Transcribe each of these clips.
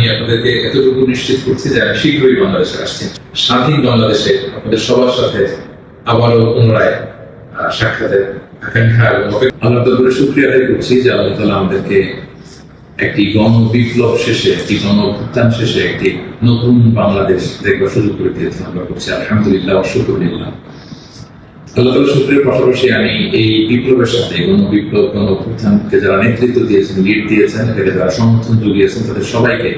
আমি আপনাদেরকে এতটুকু নিশ্চিত করছি যে আমি শীঘ্রই বাংলাদেশে আসছি। স্বাধীন বাংলাদেশে আপনাদের সবার সাথে আবারও পুনরায় সাক্ষাতের আকাঙ্ক্ষা এবং আল্লাহ তাআলার শুকরিয়া আদায় করছি যে আল্লাহ তাআলা আমাদেরকে একটি গণ বিপ্লব শেষে, একটি গণ অভ্যুত্থান শেষে একটি নতুন বাংলাদেশ দেখবার সুযোগ করে দিয়েছেন। আমরা করছি আলহামদুলিল্লাহ, শুকরিয়া। আল্লাহ তাআলার শুকরিয়ার পাশাপাশি আমি এই বিপ্লবের সাথে গণ বিপ্লব, গণ অভ্যুত্থানকে যারা নেতৃত্ব দিয়েছেন, লিড দিয়েছেন, এটাকে যারা সমর্থন জুগিয়েছেন, তাদের সবাইকে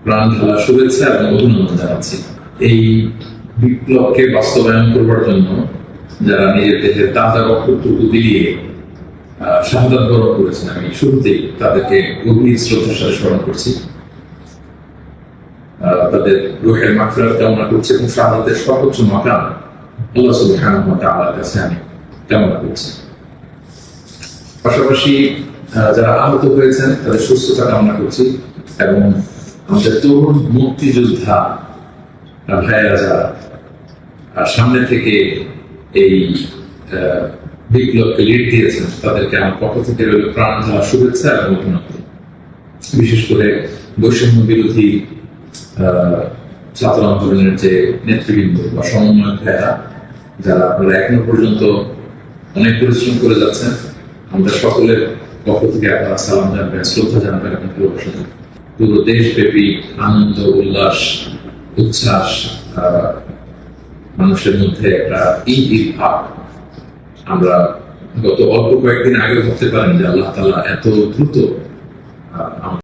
প্রাণ ঢালা শুভেচ্ছা এবং অভিনন্দন জানাচ্ছি। এই বিপ্লবকে বাস্তবায়ন করবার জন্য যারা নিজের দেহের তাজা রক্তটুকু বিলিয়ে শাহাদাত বরণ করেছেন, আমি শুরুতেই তাদেরকে গভীর শ্রদ্ধার সাথে স্মরণ করছি। তাদের রূহের মাগফিরাত কামনা করছি এবং শাহাদাতের সর্বোচ্চ মাকাম আল্লাহ সুবহানাহু ওয়া তাআলার কাছে আমি কামনা করছি। পাশাপাশি যারা আহত হয়েছেন তাদের সুস্থতা কামনা করছি এবং আমাদের তরুণ মুক্তিযোদ্ধা ভাইয়েরা যারা সামনে থেকে এই বিপ্লবকে লিড দিয়েছেন, তাদেরকে আমার পক্ষ থেকে রইল প্রাণ ঢালা শুভেচ্ছা এবং অভিনন্দন। বিশেষ করে বৈষম্য বিরোধী ছাত্র আন্দোলনের যে নেতৃবৃন্দ বা সমন্বয়ক ভাইয়েরা, যারা আপনারা এখনো পর্যন্ত অনেক পরিশ্রম করে যাচ্ছেন, আমরা সকলের পক্ষ থেকে আপনারা সালাম জানাবেন, শ্রদ্ধা জানাবেন এবং ভালোবাসা জানাবেন। পুরো দেশব্যাপী আনন্দ, উল্লাস, উচ্ছ্বাস, মানুষের মধ্যে একটা ঈদ ভাব। আমরা গত অল্প কয়েকদিন আগে ভাবতে পারেন যে আল্লাহ তাআলা এত দ্রুত